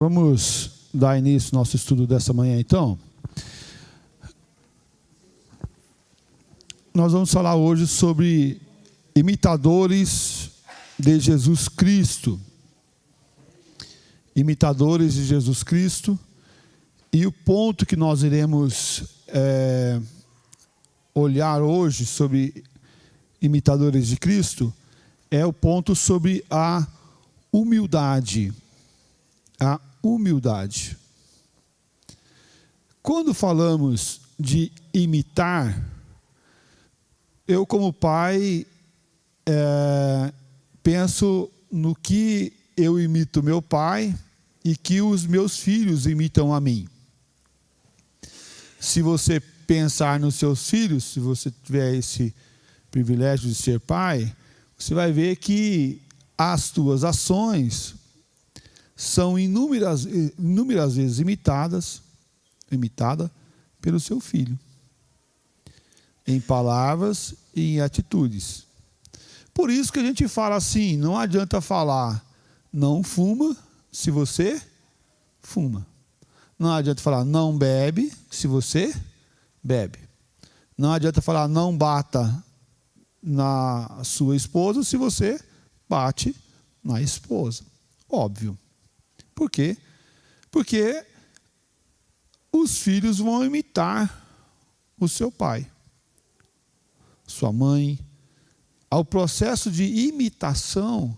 Vamos dar início ao nosso estudo dessa manhã, então. Nós vamos falar hoje sobre imitadores de Jesus Cristo. Imitadores de Jesus Cristo. E o ponto que nós iremos olhar hoje sobre imitadores de Cristo é o ponto sobre a humildade. A humildade. Quando falamos de imitar, eu como pai penso no que eu imito meu pai e que os meus filhos imitam a mim. Se você pensar nos seus filhos, se você tiver esse privilégio de ser pai, você vai ver que as tuas ações são inúmeras vezes imitada pelo seu filho, em palavras e em atitudes. Por isso que a gente fala assim, não adianta falar, não fuma, se você fuma. Não adianta falar, não bebe, se você bebe. Não adianta falar, não bata na sua esposa, se você bate na esposa. Óbvio. Por quê? Porque os filhos vão imitar o seu pai, sua mãe. O processo de imitação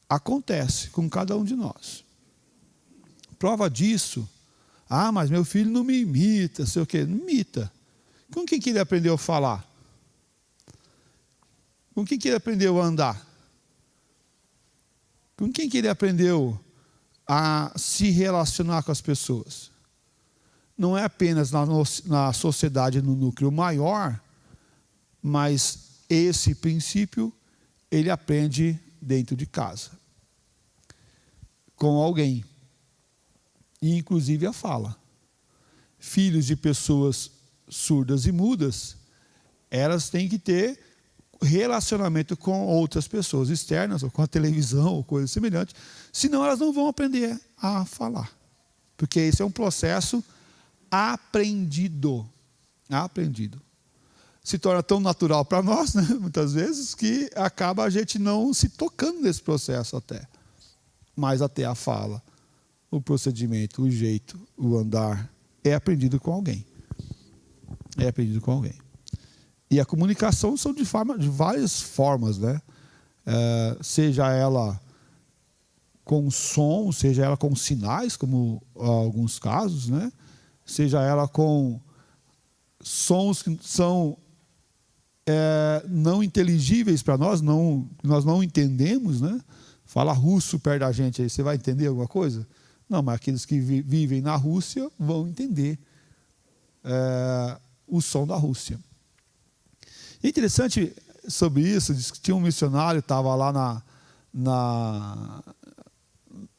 acontece com cada um de nós. Prova disso, mas meu filho não me imita, sei o quê. Não imita. Com quem que ele aprendeu a falar? Com quem que ele aprendeu a andar? Com quem que ele aprendeu a se relacionar com as pessoas? Não é apenas na sociedade, no núcleo maior, mas esse princípio ele aprende dentro de casa, com alguém, e inclusive a fala. Filhos de pessoas surdas e mudas, elas têm que ter relacionamento com outras pessoas externas, ou com a televisão, ou coisa semelhante, senão elas não vão aprender a falar, porque esse é um processo aprendido. Se torna tão natural para nós, né, muitas vezes, que acaba a gente não se tocando nesse processo até. Mas até a fala, o procedimento, o jeito, o andar, é aprendido com alguém. É aprendido com alguém. E a comunicação são de várias formas, né? Seja ela com som, seja ela com sinais, como alguns casos, né? Seja ela com sons que são não inteligíveis para nós não entendemos, né? Fala russo perto da gente aí, você vai entender alguma coisa? Não, mas aqueles que vivem na Rússia vão entender o som da Rússia. E interessante sobre isso, diz que tinha um missionário, estava lá lá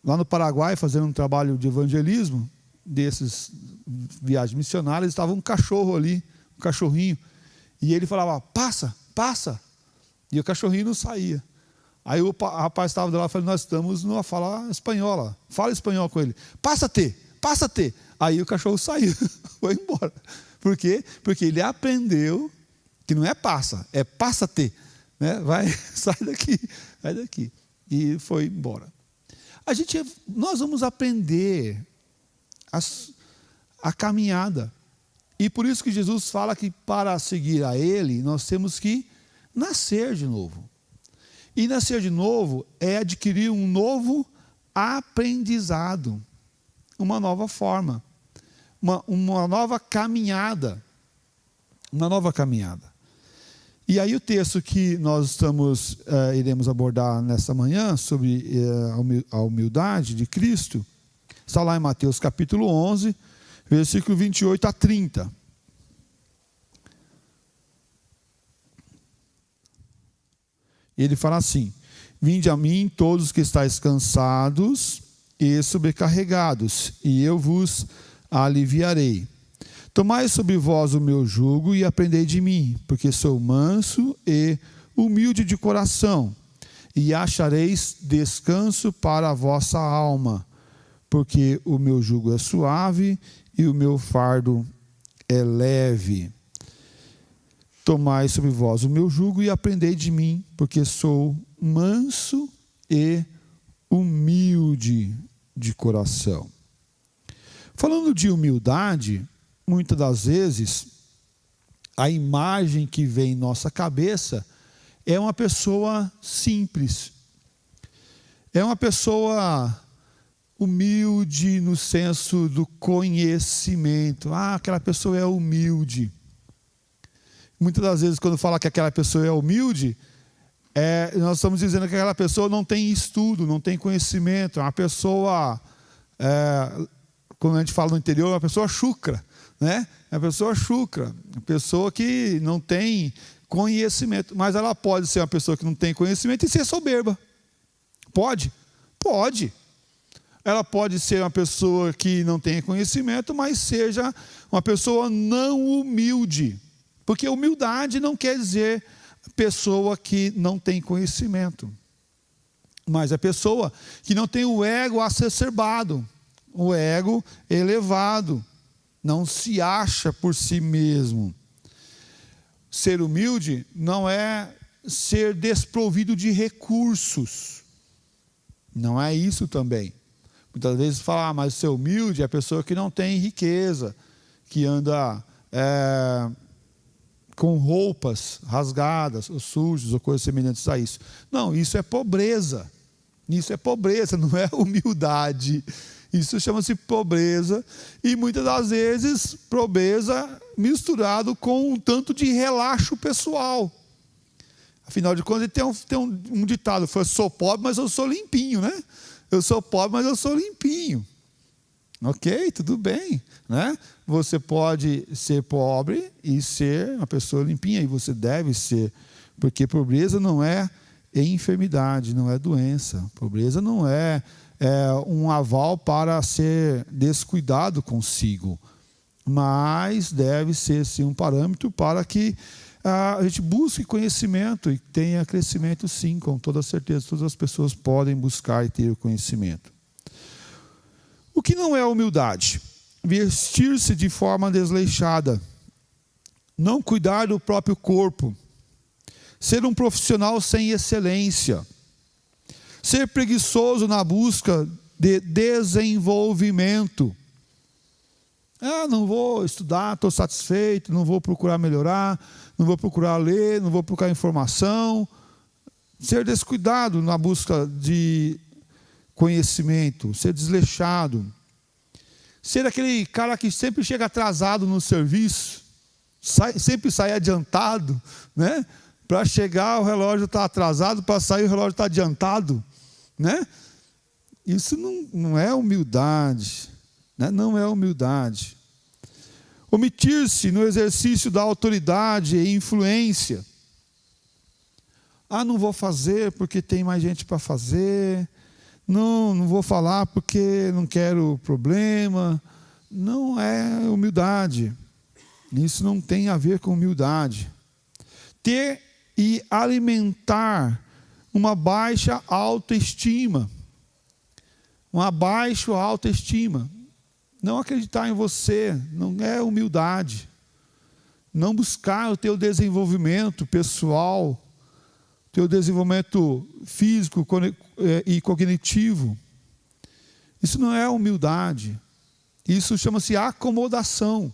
no Paraguai fazendo um trabalho de evangelismo, desses viagens missionárias, estava um cachorro ali, um cachorrinho, e ele falava, passa, e o cachorrinho não saía. Aí o rapaz estava lá e falou, nós estamos a falar espanhola, fala espanhol com ele, passa-te. Aí o cachorro saiu, foi embora. Por quê? Porque ele aprendeu que não é passa, é passa-te, né? Sai daqui. E foi embora. Nós vamos aprender a caminhada. E por isso que Jesus fala que para seguir a Ele, nós temos que nascer de novo. E nascer de novo é adquirir um novo aprendizado, uma nova forma, uma nova caminhada. Uma nova caminhada. E aí o texto que nós iremos abordar nessa manhã, sobre a humildade de Cristo, está lá em Mateus capítulo 11, versículo 28 a 30. Ele fala assim, vinde a mim todos que estáis cansados e sobrecarregados, e eu vos aliviarei. Tomai sobre vós o meu jugo e aprendei de mim, porque sou manso e humilde de coração, e achareis descanso para a vossa alma, porque o meu jugo é suave e o meu fardo é leve. Tomai sobre vós o meu jugo e aprendei de mim, porque sou manso e humilde de coração. Falando de humildade, muitas das vezes, a imagem que vem em nossa cabeça é uma pessoa simples. É uma pessoa humilde no senso do conhecimento. Aquela pessoa é humilde. Muitas das vezes, quando fala que aquela pessoa é humilde, nós estamos dizendo que aquela pessoa não tem estudo, não tem conhecimento. É uma pessoa, quando a gente fala no interior, é uma pessoa chucra, né? É uma pessoa chucra, uma pessoa que não tem conhecimento. Mas ela pode ser uma pessoa que não tem conhecimento e ser soberba. Pode? Pode. Ela pode ser uma pessoa que não tem conhecimento, mas seja uma pessoa não humilde. Porque humildade não quer dizer pessoa que não tem conhecimento. Mas a pessoa que não tem o ego exacerbado, o ego elevado, não se acha por si mesmo. Ser humilde não é ser desprovido de recursos. Não é isso também. Muitas vezes fala, mas ser humilde é a pessoa que não tem riqueza, que anda com roupas rasgadas, ou sujas, ou coisas semelhantes a isso. Não, isso é pobreza. Isso é pobreza, não é humildade. Isso chama-se pobreza. E muitas das vezes, pobreza misturado com um tanto de relaxo pessoal. Afinal de contas, tem um ditado, eu sou pobre, mas eu sou limpinho, né? Eu sou pobre, mas eu sou limpinho. Ok, tudo bem, né? Você pode ser pobre e ser uma pessoa limpinha, e você deve ser, porque pobreza não é enfermidade, não é doença. Pobreza não é um aval para ser descuidado consigo, mas deve ser sim um parâmetro para que a gente busque conhecimento e tenha crescimento, sim, com toda certeza. Todas as pessoas podem buscar e ter o conhecimento. O que não é humildade? Vestir-se de forma desleixada, não cuidar do próprio corpo, ser um profissional sem excelência, ser preguiçoso na busca de desenvolvimento. Não vou estudar, estou satisfeito, não vou procurar melhorar, não vou procurar ler, não vou procurar informação. Ser descuidado na busca de conhecimento, ser desleixado, ser aquele cara que sempre chega atrasado no serviço, sempre sai adiantado, né? Para chegar o relógio está atrasado, para sair o relógio está adiantado, né? Isso não é humildade, né? Não é humildade. Omitir-se no exercício da autoridade e influência. Não vou fazer porque tem mais gente para fazer. Não vou falar porque não quero problema. Não é humildade. Isso não tem a ver com humildade. Ter e alimentar uma baixa autoestima. Uma baixa autoestima. Não acreditar em você não é humildade. Não buscar o teu desenvolvimento pessoal, teu desenvolvimento físico e cognitivo. Isso não é humildade. Isso chama-se acomodação.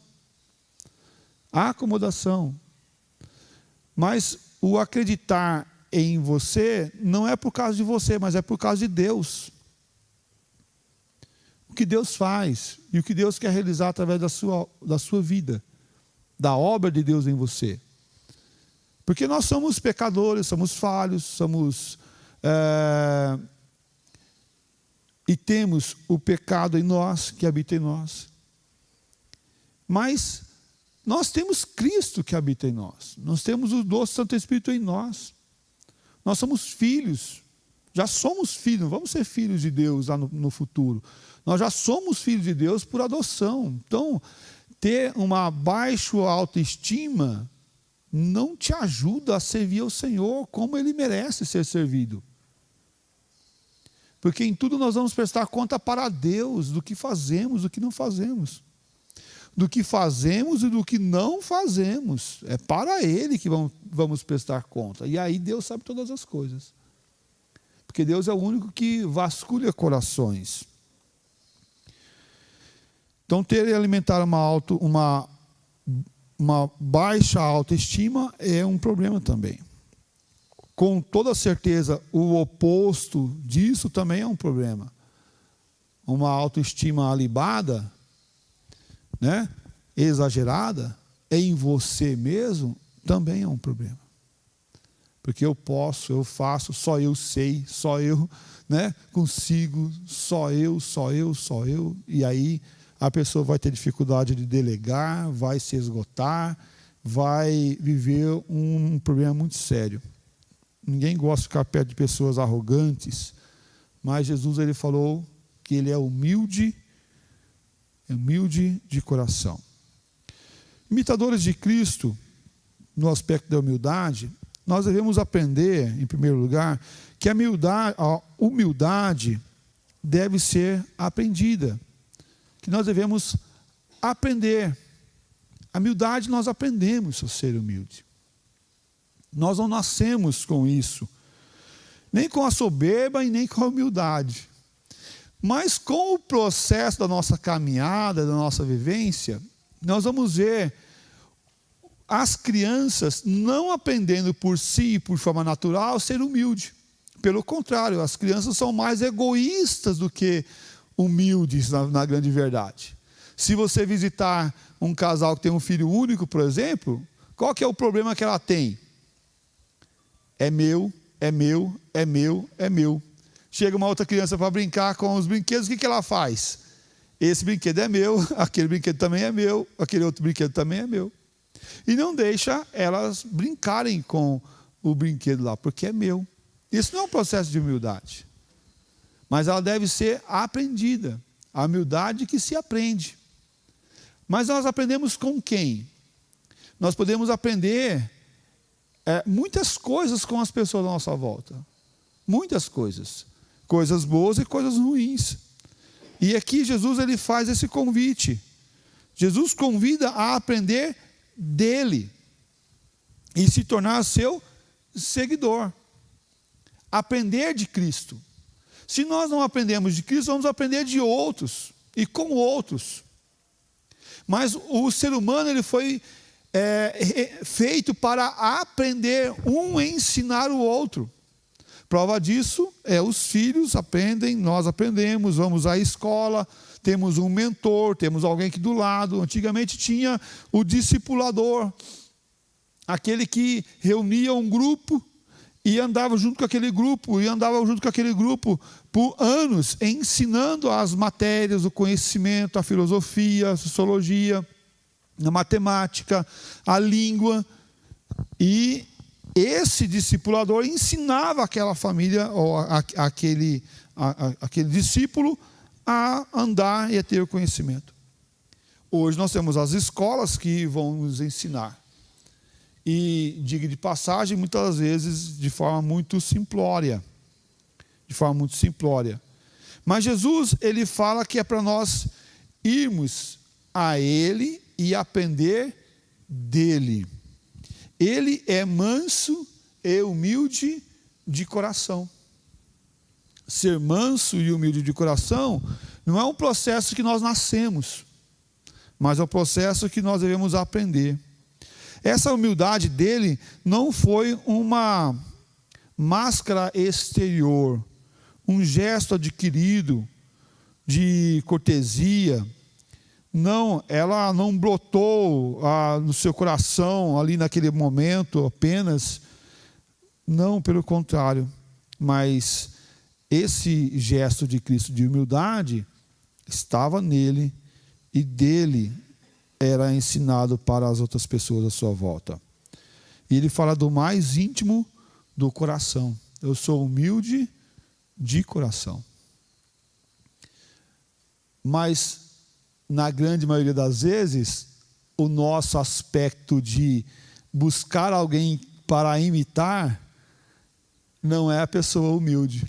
Acomodação. Mas o acreditar em você não é por causa de você, mas é por causa de Deus. O que Deus faz e o que Deus quer realizar através da sua vida, da obra de Deus em você. Porque nós somos pecadores, somos falhos, e temos o pecado em nós, que habita em nós. Mas nós temos Cristo que habita em nós. Nós temos o doce Santo Espírito em nós. Nós somos filhos. Já somos filhos, não vamos ser filhos de Deus lá no futuro. Nós já somos filhos de Deus por adoção. Então, ter uma baixa autoestima não te ajuda a servir ao Senhor como Ele merece ser servido. Porque em tudo nós vamos prestar conta para Deus do que fazemos, do que não fazemos. Do que fazemos e do que não fazemos. É para Ele que vamos prestar conta. E aí Deus sabe todas as coisas. Porque Deus é o único que vasculha corações. Então, ter e alimentar uma baixa autoestima é um problema também. Com toda certeza, o oposto disso também é um problema. Uma autoestima alibada, né, exagerada, em você mesmo, também é um problema. Porque eu posso, eu faço, só eu sei, só eu, né, consigo, só eu. E aí a pessoa vai ter dificuldade de delegar, vai se esgotar, vai viver um problema muito sério. Ninguém gosta de ficar perto de pessoas arrogantes, mas Jesus ele falou que ele é humilde de coração. Imitadores de Cristo, no aspecto da humildade, nós devemos aprender, em primeiro lugar, que a humildade deve ser aprendida. Que nós devemos aprender. A humildade nós aprendemos a ser humilde. Nós não nascemos com isso. Nem com a soberba e nem com a humildade. Mas com o processo da nossa caminhada, da nossa vivência, nós vamos ver as crianças não aprendendo por si, por forma natural, ser humilde. Pelo contrário, as crianças são mais egoístas do que humildes, na grande verdade. Se você visitar um casal que tem um filho único, por exemplo, qual que é o problema que ela tem? É meu, é meu, é meu, é meu. Chega uma outra criança para brincar com os brinquedos, o que ela faz? Esse brinquedo é meu, aquele brinquedo também é meu, aquele outro brinquedo também é meu. E não deixa elas brincarem com o brinquedo lá, porque é meu. Isso não é um processo de humildade. Mas ela deve ser aprendida. A humildade que se aprende. Mas nós aprendemos com quem? Nós podemos aprender muitas coisas com as pessoas à nossa volta. Muitas coisas. Coisas boas e coisas ruins. E aqui Jesus ele faz esse convite. Jesus convida a aprender dele e se tornar seu seguidor. Aprender de Cristo. Se nós não aprendemos de Cristo, vamos aprender de outros e com outros. Mas o ser humano ele foi feito para aprender, um ensinar o outro. Prova disso é os filhos aprendem, nós aprendemos, vamos à escola, temos um mentor, temos alguém aqui do lado. Antigamente tinha o discipulador, aquele que reunia um grupo e andava junto com aquele grupo, por anos, ensinando as matérias, o conhecimento, a filosofia, a sociologia, a matemática, a língua. E esse discipulador ensinava aquela família, ou aquele discípulo, a andar e a ter o conhecimento. Hoje nós temos as escolas que vão nos ensinar. E, diga de passagem, muitas vezes de forma muito simplória. Mas Jesus, ele fala que é para nós irmos a Ele e aprender dele. Ele é manso e humilde de coração. Ser manso e humilde de coração não é um processo que nós nascemos, mas é um processo que nós devemos aprender. Essa humildade dele não foi uma máscara exterior, um gesto adquirido de cortesia. Não, ela não brotou no seu coração ali naquele momento apenas. Não, pelo contrário. Mas esse gesto de Cristo de humildade estava nele e dele era ensinado para as outras pessoas à sua volta. E ele fala do mais íntimo do coração. Eu sou humilde de coração. Mas, na grande maioria das vezes, o nosso aspecto de buscar alguém para imitar não é a pessoa humilde.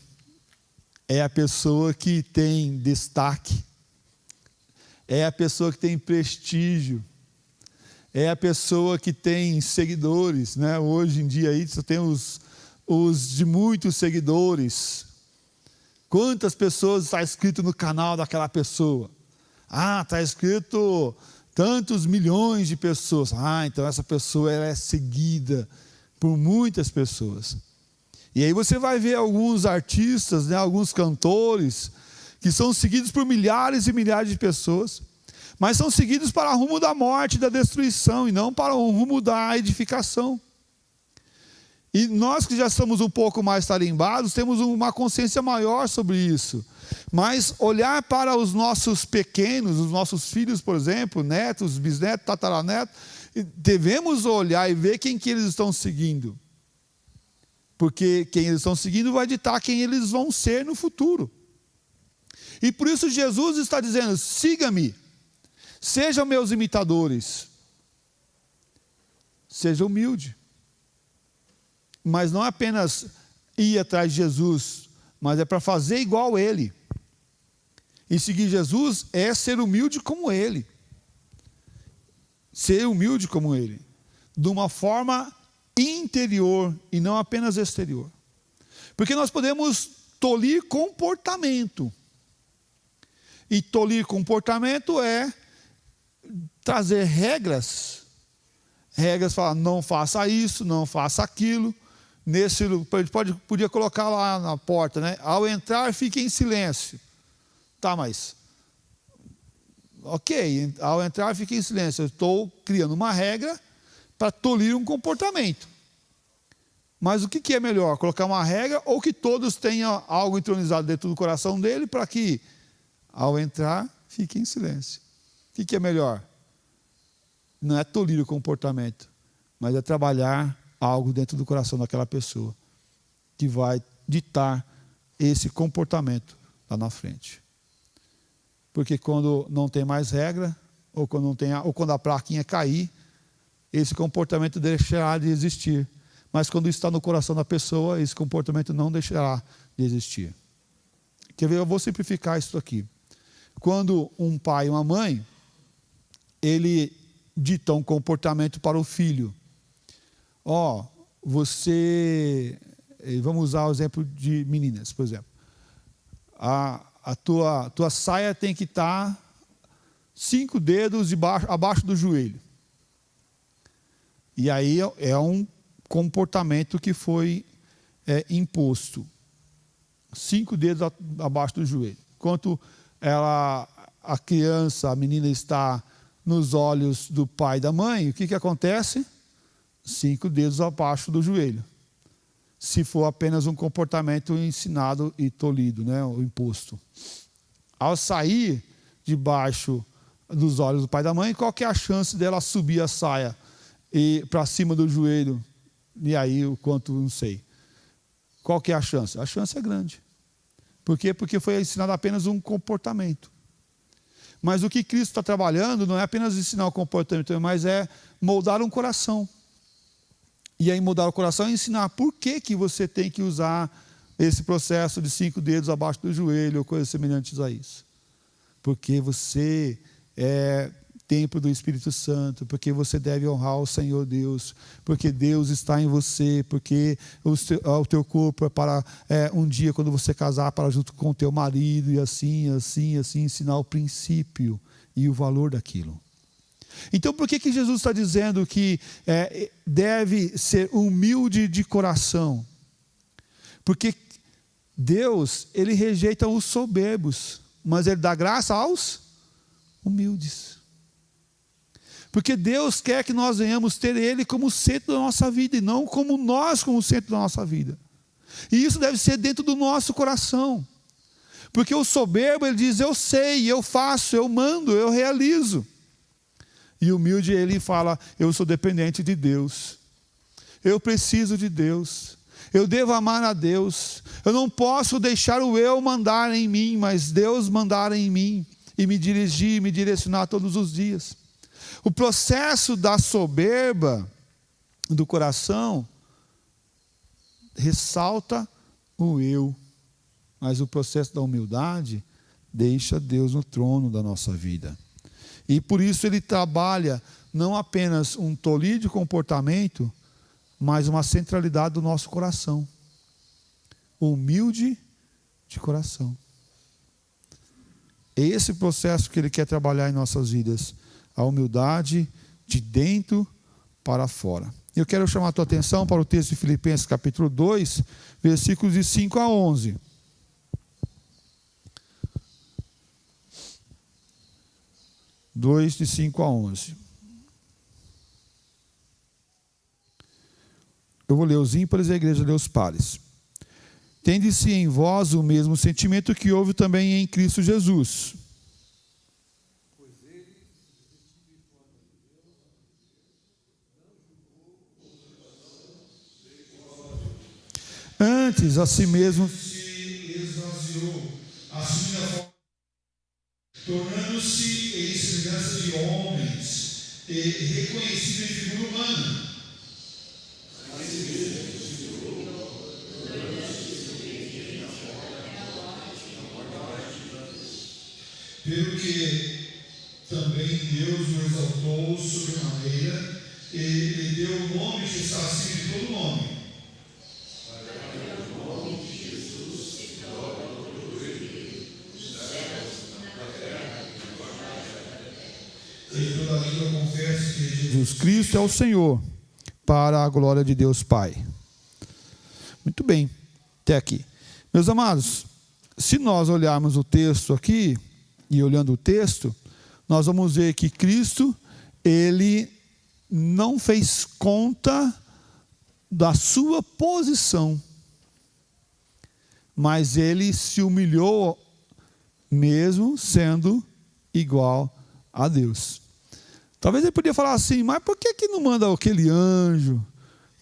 é a pessoa que tem destaque, é a pessoa que tem prestígio, é a pessoa que tem seguidores, né? Hoje em dia aí você tem os de muitos seguidores. Quantas pessoas está escrito no canal daquela pessoa? Está escrito tantos milhões de pessoas. Então essa pessoa ela é seguida por muitas pessoas. E aí você vai ver alguns artistas, né, alguns cantores, que são seguidos por milhares e milhares de pessoas, mas são seguidos para o rumo da morte, da destruição, e não para o rumo da edificação. E nós que já estamos um pouco mais tarimbados, temos uma consciência maior sobre isso. Mas olhar para os nossos pequenos, os nossos filhos, por exemplo, netos, bisnetos, tataranetos, devemos olhar e ver quem que eles estão seguindo. Porque quem eles estão seguindo vai ditar quem eles vão ser no futuro. E por isso Jesus está dizendo: siga-me, sejam meus imitadores, seja humilde. Mas não apenas ir atrás de Jesus, mas é para fazer igual ele. E seguir Jesus é ser humilde como ele. Ser humilde como ele. De uma forma interior e não apenas exterior. Porque nós podemos tolir comportamento. E tolir comportamento é trazer regras. Regras falar, não faça isso, não faça aquilo. Podia colocar lá na porta, né? Ao entrar, fique em silêncio. Tá, mas... ok, ao entrar, fique em silêncio. Eu estou criando uma regra para tolir um comportamento. Mas o que é melhor? Colocar uma regra ou que todos tenham algo entronizado dentro do coração dele para que, ao entrar, fique em silêncio. O que é melhor? Não é tolir o comportamento, mas é trabalhar algo dentro do coração daquela pessoa que vai ditar esse comportamento lá na frente. Porque quando não tem mais regra, ou quando a plaquinha cair, esse comportamento deixará de existir. Mas quando está no coração da pessoa, esse comportamento não deixará de existir. Quer ver? Eu vou simplificar isso aqui. Quando um pai e uma mãe, ele dita um comportamento para o filho. Vamos usar o exemplo de meninas, por exemplo. A tua saia tem que estar 5 dedos abaixo do joelho. E aí é um comportamento que foi imposto. 5 dedos abaixo do joelho. Enquanto a criança, a menina está nos olhos do pai e da mãe, o que acontece? 5 dedos abaixo do joelho. Se for apenas um comportamento ensinado e tolhido, né, o imposto. Ao sair debaixo dos olhos do pai e da mãe, qual que é a chance dela subir a saia para cima do joelho? E aí, o quanto, não sei. Qual que é a chance? A chance é grande. Por quê? Porque foi ensinado apenas um comportamento. Mas o que Cristo está trabalhando não é apenas ensinar o comportamento, mas é moldar um coração. E aí moldar o coração é ensinar por que você tem que usar esse processo de 5 dedos abaixo do joelho ou coisas semelhantes a isso. Porque você é templo do Espírito Santo, porque você deve honrar o Senhor Deus, porque Deus está em você, porque o teu corpo é para um dia quando você casar para junto com o teu marido e assim ensinar o princípio e o valor daquilo. Então por que Jesus está dizendo que deve ser humilde de coração? Porque Deus, ele rejeita os soberbos, mas ele dá graça aos humildes. Porque Deus quer que nós venhamos ter ele como centro da nossa vida, e não como nós como centro da nossa vida. E isso deve ser dentro do nosso coração. Porque o soberbo, ele diz, eu sei, eu faço, eu mando, eu realizo. E o humilde, ele fala, eu sou dependente de Deus. Eu preciso de Deus. Eu devo amar a Deus. Eu não posso deixar o eu mandar em mim, mas Deus mandar em mim. E me dirigir, me direcionar todos os dias. O processo da soberba do coração ressalta o eu. mas o processo da humildade deixa Deus no trono da nossa vida. E por isso ele trabalha não apenas um tolir de comportamento, mas uma centralidade do nosso coração. Humilde de coração. É esse processo que ele quer trabalhar em nossas vidas. A humildade de dentro para fora. Eu quero chamar a tua atenção para o texto de Filipenses capítulo 2, versículos de 5 a 11. De 5 a 11. Eu vou ler os ímpares e a igreja lê os pares. Tende-se em vós o mesmo sentimento que houve também em Cristo Jesus. Antes, a si mesmo se esvaziou, assumindo a forma, tornando-se em semelhança de homens, e reconhecido em figura humana. Pelo que também Deus o exaltou sobremaneira, e lhe deu o nome que está acima de todo nome. E toda língua confesse que Jesus Cristo é o Senhor, para a glória de Deus Pai. Muito bem, até aqui. Meus amados, se nós olharmos o texto aqui, e olhando o texto, nós vamos ver que Cristo, ele não fez conta da sua posição, mas ele se humilhou mesmo sendo igual a Deus. Talvez ele podia falar assim, mas por que não manda aquele anjo?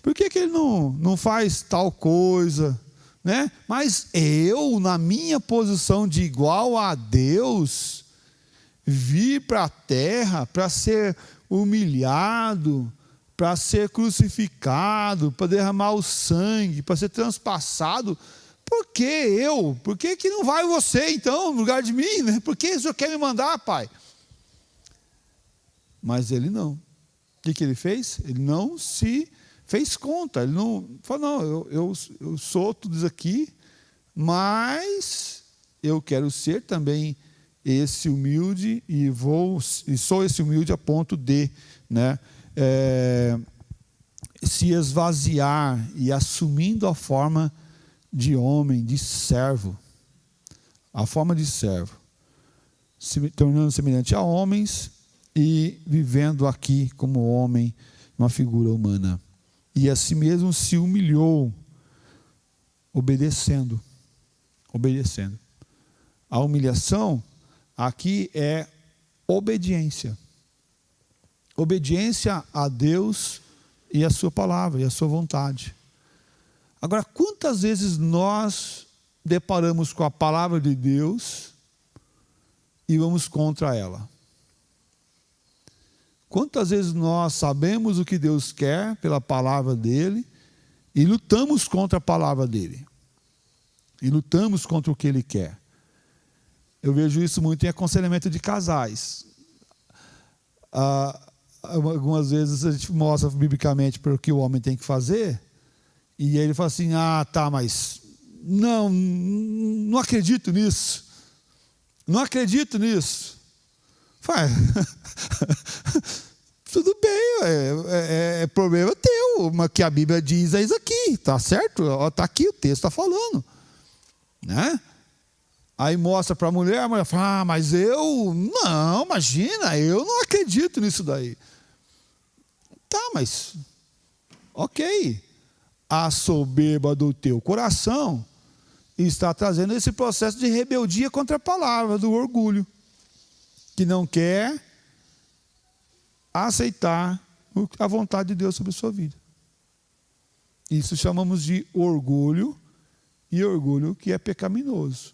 Por que ele não faz tal coisa? Né? Mas eu, na minha posição de igual a Deus, vir para a terra para ser humilhado, para ser crucificado, para derramar o sangue, para ser transpassado. Por que eu? Por que não vai você então no lugar de mim? Né? Por que o Senhor quer me mandar, Pai? Mas ele não. O que ele fez? Ele não se fez conta. Ele não falou, não, eu sou tudo isso aqui, mas eu quero ser também esse humilde e sou esse humilde a ponto de, né, se esvaziar e assumindo a forma de homem, de servo. A forma de servo. Se tornando semelhante a homens e vivendo aqui como homem, uma figura humana. E a si mesmo se humilhou, obedecendo. A humilhação aqui é obediência. Obediência a Deus e a sua palavra, e a sua vontade. Agora, quantas vezes nós deparamos com a palavra de Deus e vamos contra ela? Quantas vezes nós sabemos o que Deus quer pela palavra dele e lutamos contra a palavra dele? E lutamos contra o que ele quer. Eu vejo isso muito em aconselhamento de casais. Algumas vezes a gente mostra biblicamente para o que o homem tem que fazer, e aí ele fala assim, mas não acredito nisso. Não acredito nisso. Faz. Tudo bem, é problema teu, mas que a Bíblia diz é isso aqui, tá certo? Está aqui, o texto está falando. Né? Aí mostra para a mulher fala, mas não, imagina, eu não acredito nisso daí. Tá, mas, ok. A soberba do teu coração está trazendo esse processo de rebeldia contra a palavra, do orgulho, que não quer aceitar a vontade de Deus sobre a sua vida. Isso chamamos de orgulho, e orgulho que é pecaminoso.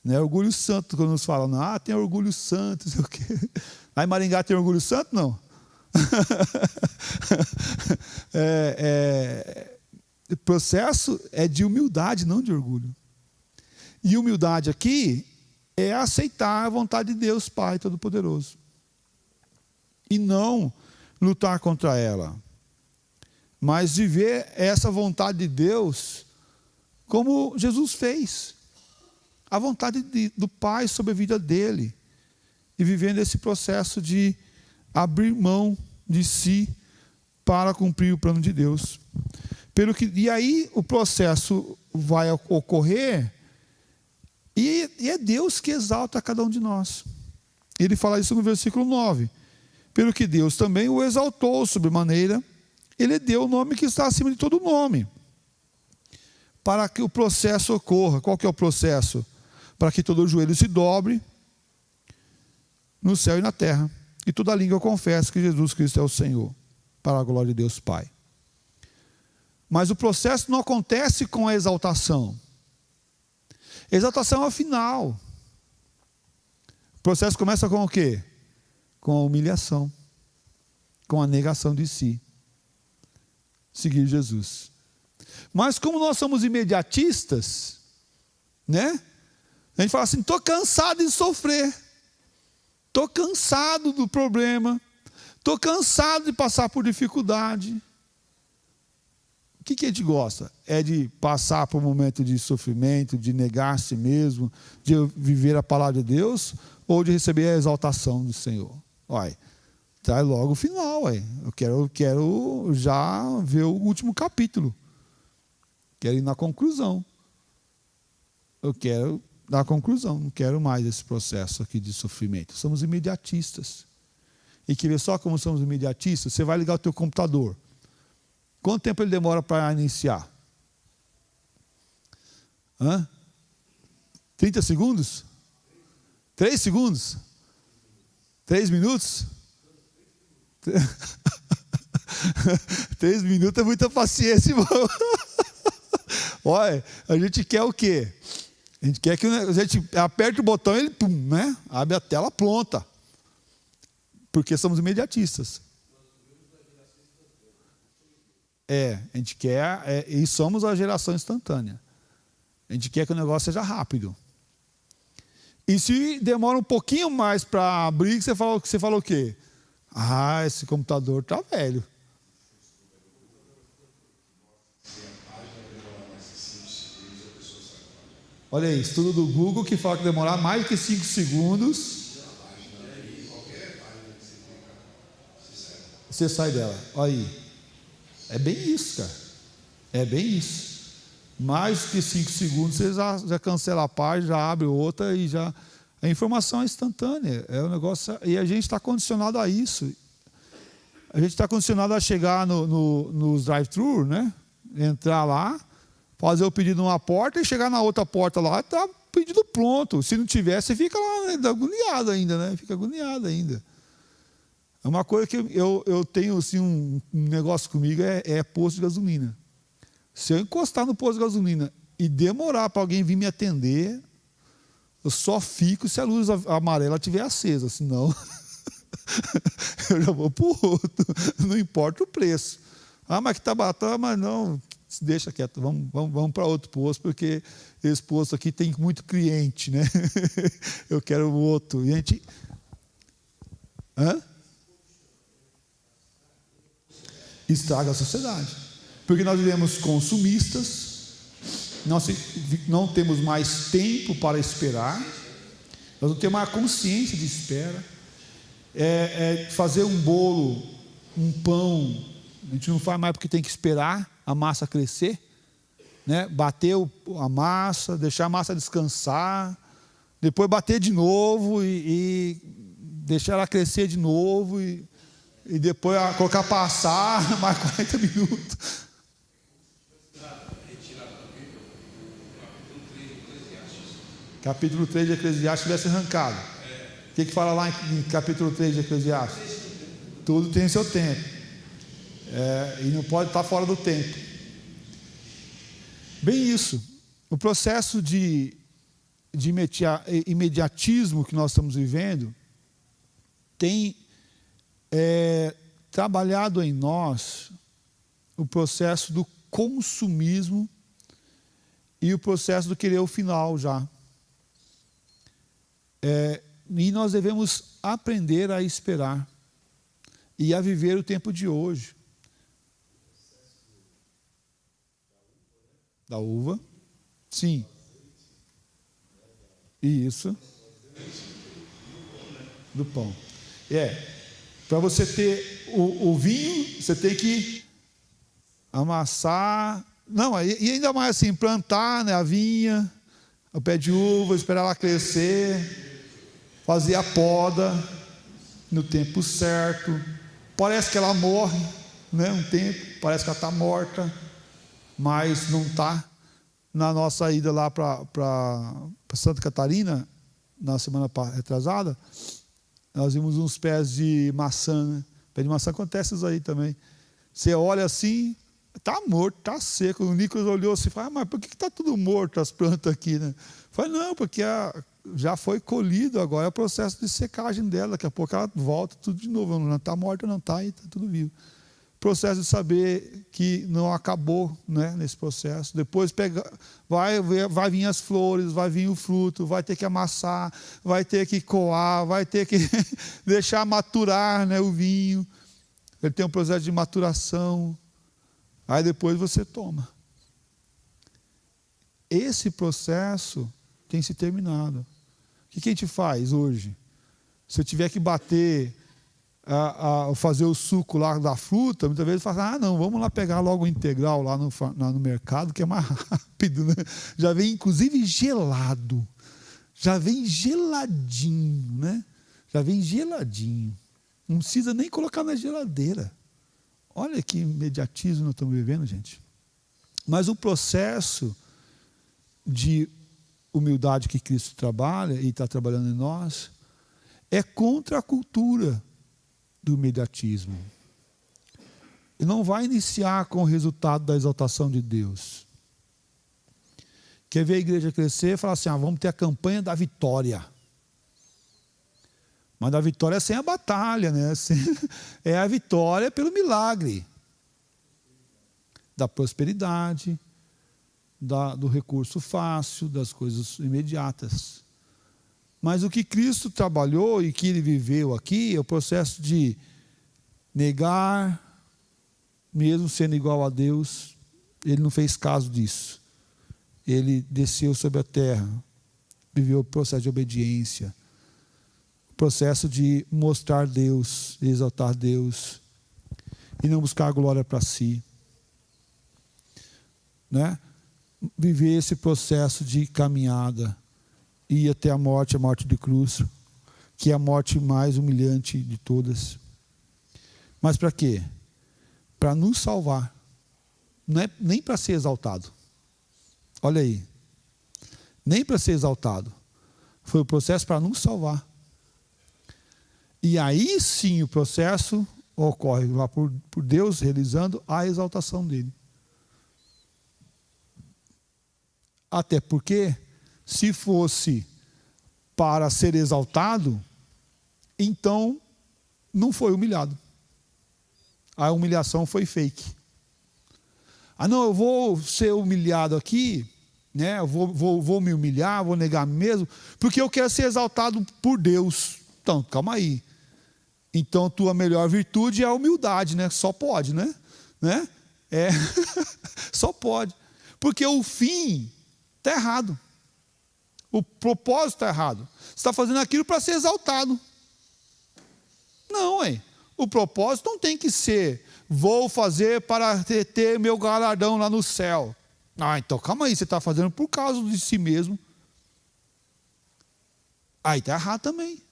Não é orgulho santo, quando nos falam, tem orgulho santo, não sei o quê. Aí Maringá tem orgulho santo? Não. O processo é de humildade, não de orgulho. E humildade aqui é aceitar a vontade de Deus, Pai Todo-Poderoso. E não lutar contra ela. Mas viver essa vontade de Deus como Jesus fez. A vontade do Pai sobre a vida dele. E vivendo esse processo de abrir mão de si para cumprir o plano de Deus. E aí o processo vai ocorrer e é Deus que exalta cada um de nós. Ele fala isso no versículo 9. Pelo que Deus também o exaltou sobremaneira, ele deu o nome que está acima de todo nome. Para que o processo ocorra. Qual que é o processo? Para que todo joelho se dobre no céu e na terra. E toda língua confesse que Jesus Cristo é o Senhor. Para a glória de Deus Pai. Mas o processo não acontece com a exaltação. A exaltação é o final. O processo começa com o quê? Com a humilhação. Com a negação de si. Seguir Jesus. Mas como nós somos imediatistas, né? A gente fala assim, estou cansado de sofrer. Estou cansado do problema. Estou cansado de passar por dificuldade. O que a gente gosta? É de passar por um momento de sofrimento, de negar a si mesmo, de viver a palavra de Deus, ou de receber a exaltação do Senhor? Olha, traz logo o final. Eu quero já ver o último capítulo. Quero ir na conclusão. Eu quero dar a conclusão. Não quero mais esse processo aqui de sofrimento. Somos imediatistas. E quer ver só como somos imediatistas? Você vai ligar o teu computador. Quanto tempo ele demora para iniciar? 30 segundos? 3 segundos? 3 minutos? 3 minutos é muita paciência, irmão. Olha, a gente quer o quê? A gente quer que a gente aperte o botão e ele pum, né? Abre a tela pronta. Porque somos imediatistas. A gente quer, e somos a geração instantânea. A gente quer que o negócio seja rápido. E se demora um pouquinho mais para abrir, você fala o quê? Ah, esse computador está velho. Olha aí, estudo do Google que fala que demorar mais que 5 segundos. Você sai dela. Olha aí. É bem isso, cara. É bem isso. Mais que 5 segundos, você já cancela a página, já abre outra e já... A informação é instantânea. É um negócio... E a gente está condicionado a isso. A gente está condicionado a chegar nos drive-thru, né? Entrar lá, fazer o pedido numa porta e chegar na outra porta lá, está o pedido pronto. Se não tiver, você fica lá, né, agoniado ainda, né? Fica agoniado ainda. É uma coisa que eu tenho assim, um negócio comigo, é posto de gasolina. Se eu encostar no posto de gasolina e demorar para alguém vir me atender, eu só fico se a luz amarela estiver acesa, senão eu já vou para o outro, não importa o preço. Ah, mas que está barato, mas não, deixa quieto, vamos para outro posto, porque esse posto aqui tem muito cliente, né? Eu quero o outro. E a gente... estraga a sociedade. Porque nós vivemos consumistas, nós não temos mais tempo para esperar, nós não temos mais consciência de espera. Fazer um bolo, um pão, a gente não faz mais porque tem que esperar a massa crescer, né? Bater a massa, deixar a massa descansar, depois bater de novo e deixar ela crescer de novo e depois colocar passar mais 40 minutos. Capítulo 3 de Eclesiastes tivesse arrancado. O que fala lá em capítulo 3 de Eclesiastes? Tudo tem seu tempo. E não pode estar fora do tempo. Bem isso. O processo de imediatismo que nós estamos vivendo tem trabalhado em nós o processo consumismo e o processo do querer o final já. E nós devemos aprender a esperar e a viver o tempo de hoje. Da uva? Sim. Isso. Do pão. Para você ter o vinho, você tem que amassar. Não, e ainda mais assim, plantar, né, a vinha, o pé de uva, esperar ela crescer, fazer a poda no tempo certo. Parece que ela morre, né, um tempo, parece que ela está morta, mas não está. Na nossa ida lá para Santa Catarina, na semana retrasada, nós vimos uns pés de maçã, né? Pé de maçã acontece isso aí também. Você olha assim, está morto, está seco. O Nicolas olhou assim e falou, mas por que está tudo morto as plantas aqui, né? Eu falei, não, porque já foi colhido, agora é o processo de secagem dela, daqui a pouco ela volta tudo de novo, não está morta, não está, e está tudo vivo. Processo de saber que não acabou, né, nesse processo. Depois vai vir as flores, vai vir o fruto, vai ter que amassar, vai ter que coar, vai ter que deixar maturar, né, o vinho. Ele tem um processo de maturação. Aí depois você toma. Esse processo tem se terminado. O que a gente faz hoje? Se eu tiver que bater, fazer o suco lá da fruta, muitas vezes fala, não, vamos lá pegar logo o integral lá no mercado, que é mais rápido, né? Já vem inclusive gelado, já vem geladinho, né? Já vem geladinho, não precisa nem colocar na geladeira. Olha que imediatismo nós estamos vivendo, gente. Mas o processo de humildade que Cristo trabalha e está trabalhando em nós é contra a cultura do imediatismo. E não vai iniciar com o resultado da exaltação de Deus. Quer ver a igreja crescer? Fala assim, vamos ter a campanha da vitória. Mas a vitória é sem a batalha, né? É a vitória pelo milagre. Da prosperidade, do recurso fácil, das coisas imediatas. Mas o que Cristo trabalhou e que Ele viveu aqui é o processo de negar, mesmo sendo igual a Deus. Ele não fez caso disso. Ele desceu sobre a terra, viveu o processo de obediência, o processo de mostrar Deus, exaltar Deus, e não buscar a glória para si. Né? Viver esse processo de caminhada, e ir até a morte de cruz, que é a morte mais humilhante de todas. Mas para quê? Para nos salvar. Não é nem para ser exaltado. Olha aí. Nem para ser exaltado. Foi o processo para nos salvar. E aí sim o processo ocorre lá por Deus realizando a exaltação dele. Até porque, se fosse para ser exaltado, então não foi humilhado. A humilhação foi fake. Não, eu vou ser humilhado aqui, né? Eu vou me humilhar, vou negar mesmo, porque eu quero ser exaltado por Deus. Então, calma aí. Então, tua melhor virtude é a humildade, né? Só pode, né? Só pode. Porque o fim está errado. O propósito está errado. Você está fazendo aquilo para ser exaltado. Não, o propósito não tem que ser, vou fazer para ter meu galardão lá no céu. Então calma aí, você está fazendo por causa de si mesmo. Aí está errado também.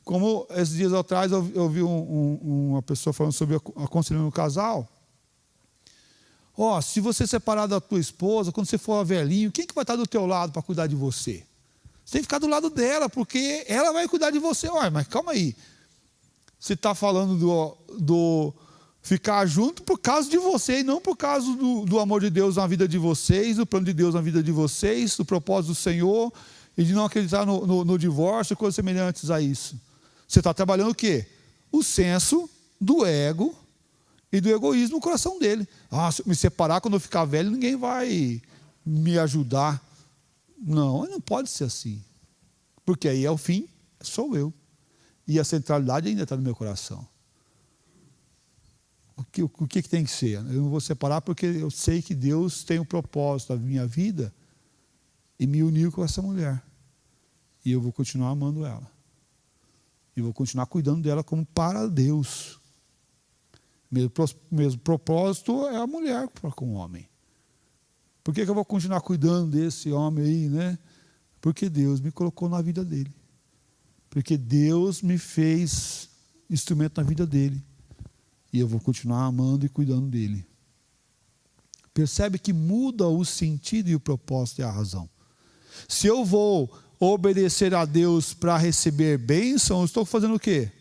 Como esses dias atrás eu vi uma pessoa falando sobre aconselhando um casal. Se você separar da tua esposa, quando você for velhinho, quem que vai estar do teu lado para cuidar de você? Você tem que ficar do lado dela, porque ela vai cuidar de você. Mas calma aí. Você está falando do ficar junto por causa de você, e não por causa do amor de Deus na vida de vocês, do plano de Deus na vida de vocês, do propósito do Senhor, e de não acreditar no divórcio, coisas semelhantes a isso. Você está trabalhando o quê? O senso do ego e do egoísmo no coração dele. Se eu me separar quando eu ficar velho, ninguém vai me ajudar. Não pode ser assim. Porque aí, ao fim, sou eu. E a centralidade ainda está no meu coração. O que tem que ser? Eu não vou separar porque eu sei que Deus tem um propósito na minha vida e me uniu com essa mulher. E eu vou continuar amando ela. E vou continuar cuidando dela como para Deus. Mesmo propósito é a mulher com o homem. Por que eu vou continuar cuidando desse homem aí, né? Porque Deus me colocou na vida dele. Porque Deus me fez instrumento na vida dele. E eu vou continuar amando e cuidando dele. Percebe que muda o sentido e o propósito e a razão. Se eu vou obedecer a Deus para receber bênção, eu estou fazendo o quê?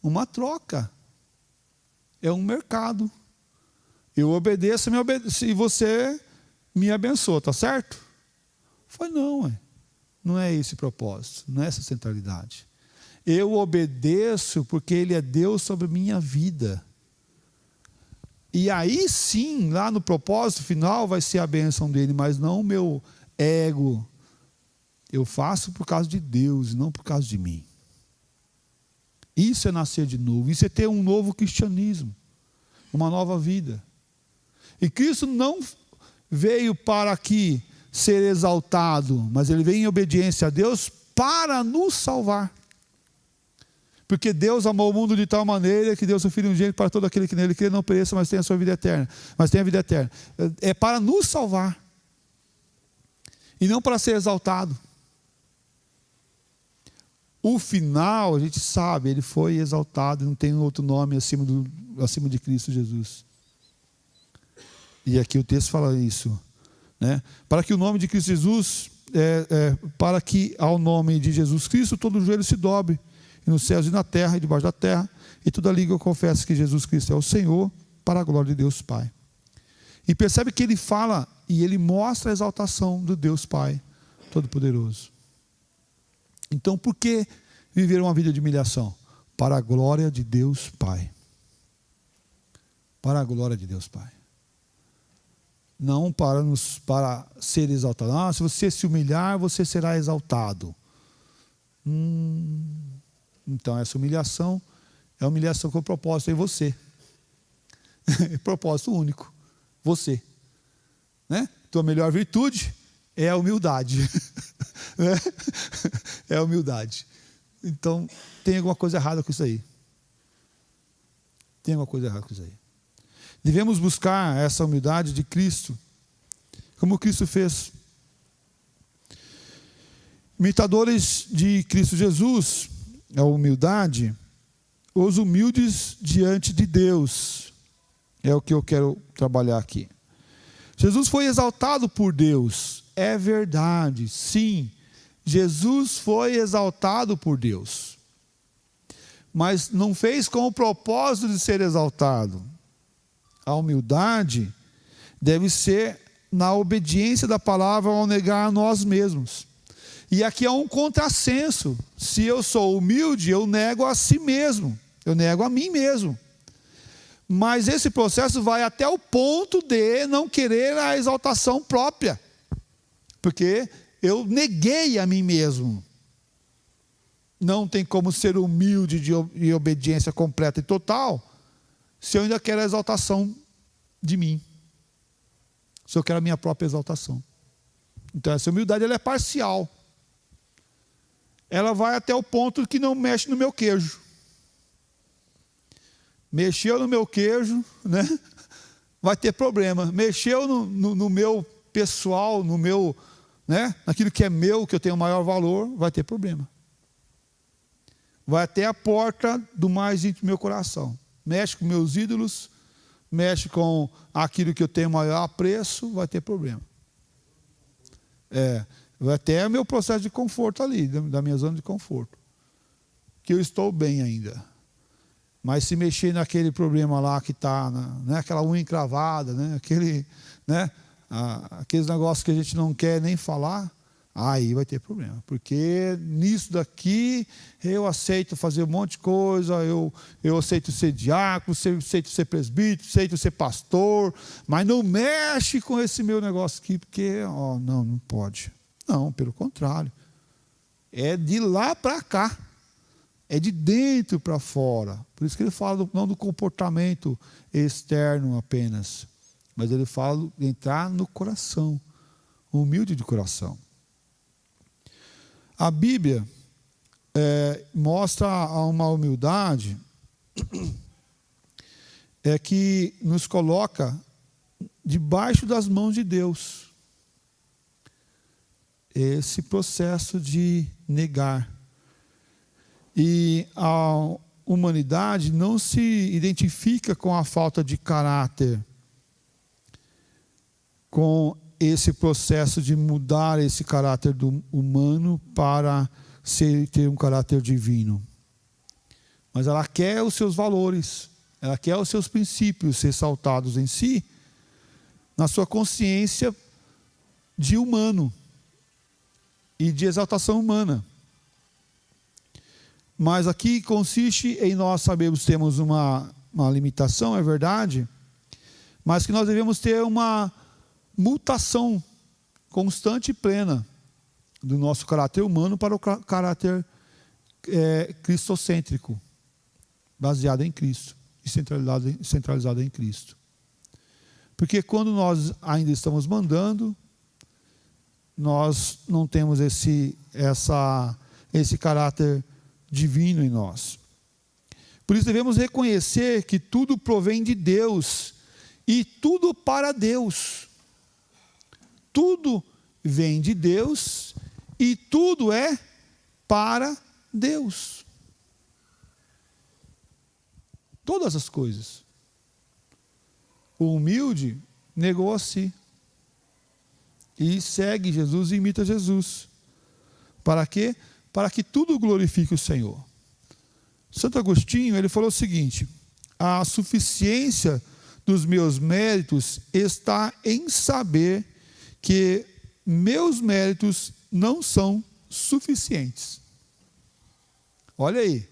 Uma troca. É um mercado. Eu obedeço e você me abençoa, tá certo? Foi não é esse o propósito, não é essa centralidade. Eu obedeço porque Ele é Deus sobre a minha vida. E aí sim, lá no propósito final vai ser a bênção dele, mas não o meu ego. Eu faço por causa de Deus, não por causa de mim. Isso é nascer de novo, isso é ter um novo cristianismo, uma nova vida. E Cristo não veio para aqui ser exaltado, mas Ele veio em obediência a Deus para nos salvar. Porque Deus amou o mundo de tal maneira que deu seu Filho unigênito para todo aquele que nele crê, não pereça, mas tenha a sua vida eterna. Mas tenha a vida eterna. É para nos salvar. E não para ser exaltado. O final, a gente sabe, ele foi exaltado, não tem outro nome acima de Cristo Jesus. E aqui o texto fala isso, né? Para que o nome de Cristo Jesus, para que ao nome de Jesus Cristo todo joelho se dobre, e nos céus e na terra e debaixo da terra, e toda língua confessa que Jesus Cristo é o Senhor, para a glória de Deus Pai. E percebe que ele fala e ele mostra a exaltação do Deus Pai Todo-Poderoso. Então, por que viver uma vida de humilhação? Para a glória de Deus Pai. Para a glória de Deus Pai. Não para ser exaltado. Se você se humilhar, você será exaltado. Então, essa humilhação é a humilhação com propósito em você. Propósito único. Você. Né? Tua melhor virtude é a humildade. Né? É a humildade. Então, tem alguma coisa errada com isso aí. Tem alguma coisa errada com isso aí. Devemos buscar essa humildade de Cristo, como Cristo fez. Imitadores de Cristo Jesus, a humildade, os humildes diante de Deus, é o que eu quero trabalhar aqui. Jesus foi exaltado por Deus, é verdade, sim, Jesus foi exaltado por Deus, mas não fez com o propósito de ser exaltado. A humildade deve ser na obediência da palavra ao negar a nós mesmos. E aqui é um contrassenso. Se eu sou humilde, eu nego a si mesmo. Eu nego a mim mesmo. Mas esse processo vai até o ponto de não querer a exaltação própria. Porque eu neguei a mim mesmo. Não tem como ser humilde de obediência completa e total se eu ainda quero a exaltação de mim. Se eu quero a minha própria exaltação. Então essa humildade ela é parcial. Ela vai até o ponto que não mexe no meu queijo. Mexeu no meu queijo, né? Vai ter problema. Mexeu no meu pessoal, no meu, né? Naquilo que é meu, que eu tenho maior valor, vai ter problema. Vai até a porta do mais íntimo do meu coração. Mexe com meus ídolos, mexe com aquilo que eu tenho maior apreço, vai ter problema. Vai até o meu processo de conforto ali, da minha zona de conforto. Que eu estou bem ainda. Mas se mexer naquele problema lá que está, né, aquela unha encravada, né, aqueles negócios que a gente não quer nem falar, Aí vai ter problema, porque nisso daqui eu aceito fazer um monte de coisa, eu aceito ser diácono, aceito ser presbítero, aceito ser pastor, mas não mexe com esse meu negócio aqui, porque não pode. Não, pelo contrário, é de lá para cá, é de dentro para fora. Por isso que ele fala não do comportamento externo apenas, mas ele fala de entrar no coração, humilde de coração. A Bíblia mostra uma humildade que nos coloca debaixo das mãos de Deus. Esse processo de negar. E a humanidade não se identifica com a falta de caráter, com esse processo de mudar esse caráter do humano para ter um caráter divino. Mas ela quer os seus valores, ela quer os seus princípios ressaltados em si, na sua consciência de humano e de exaltação humana. Mas aqui consiste em nós sabermos, temos uma limitação, é verdade, mas que nós devemos ter uma mutação constante e plena do nosso caráter humano para o caráter cristocêntrico, baseado em Cristo e centralizado em Cristo. Porque quando nós ainda estamos mandando, nós não temos esse caráter divino em nós. Por isso devemos reconhecer que tudo provém de Deus e tudo para Deus. Tudo vem de Deus e tudo é para Deus. Todas as coisas. O humilde negou a si e segue Jesus e imita Jesus. Para quê? Para que tudo glorifique o Senhor. Santo Agostinho, ele falou o seguinte: a suficiência dos meus méritos está em saber que meus méritos não são suficientes. Olha aí.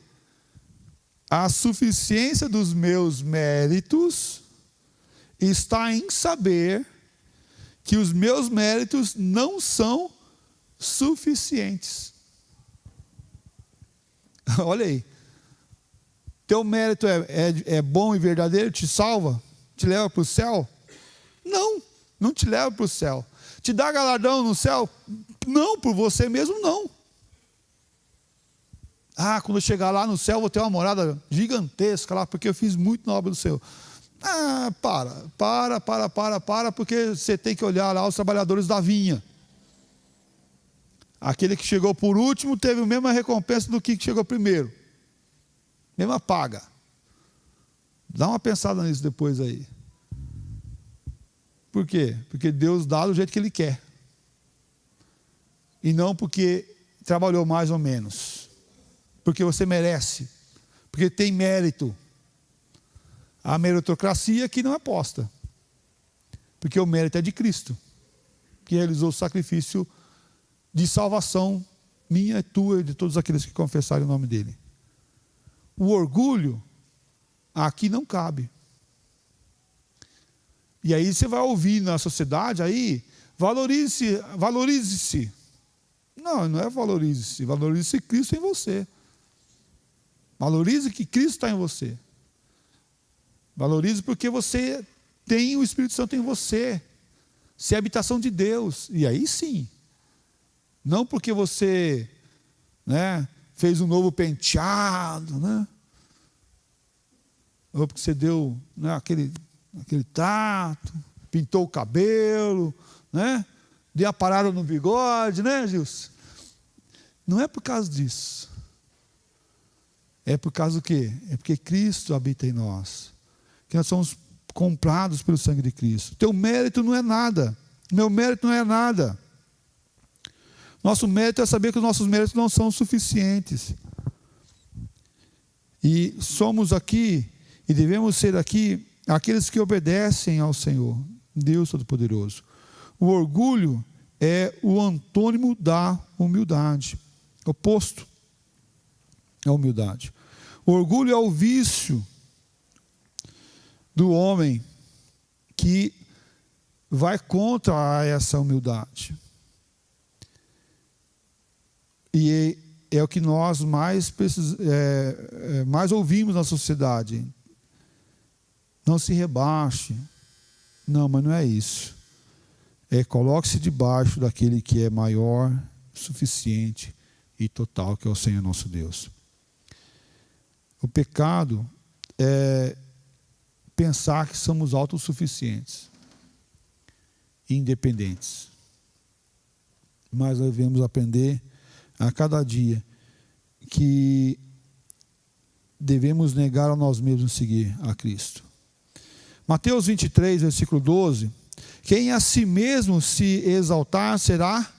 A suficiência dos meus méritos está em saber que os meus méritos não são suficientes. Olha aí. Teu mérito é bom e verdadeiro, te salva? Te leva para o céu? Não te leva para o céu. Te dá galardão no céu? Não, por você mesmo não. Quando eu chegar lá no céu, vou ter uma morada gigantesca lá, porque eu fiz muito na obra do Senhor. Para, porque você tem que olhar lá os trabalhadores da vinha. Aquele que chegou por último teve a mesma recompensa do que chegou primeiro. Mesma paga. Dá uma pensada nisso depois aí. Por quê? Porque Deus dá do jeito que Ele quer. E não porque trabalhou mais ou menos. Porque você merece. Porque tem mérito. A meritocracia que não é posta. Porque o mérito é de Cristo, que realizou o sacrifício de salvação minha, tua e de todos aqueles que confessarem o nome dele. O orgulho aqui não cabe. E aí você vai ouvir na sociedade aí, valorize-se. Não é valorize-se, valorize Cristo em você. Valorize que Cristo está em você. Valorize porque você tem o Espírito Santo em você. Você é a habitação de Deus. E aí sim. Não porque você fez um novo penteado, ou porque você deu aquele tato, pintou o cabelo, deu a parada no bigode, Gilson? Não é por causa disso. É por causa do quê? É porque Cristo habita em nós. Que nós somos comprados pelo sangue de Cristo. Teu mérito não é nada. Meu mérito não é nada. Nosso mérito é saber que os nossos méritos não são suficientes. E somos aqui, e devemos ser aqui, aqueles que obedecem ao Senhor, Deus Todo-Poderoso. O orgulho é o antônimo da humildade, oposto à humildade. O orgulho é o vício do homem que vai contra essa humildade. E é o que nós mais ouvimos na sociedade. Não se rebaixe. Não, mas não é isso. Coloque-se debaixo daquele que é maior, suficiente e total, que é o Senhor nosso Deus. O pecado é pensar que somos autossuficientes, independentes. Mas nós devemos aprender a cada dia que devemos negar a nós mesmos e seguir a Cristo. Mateus 23, versículo 12. Quem a si mesmo se exaltar será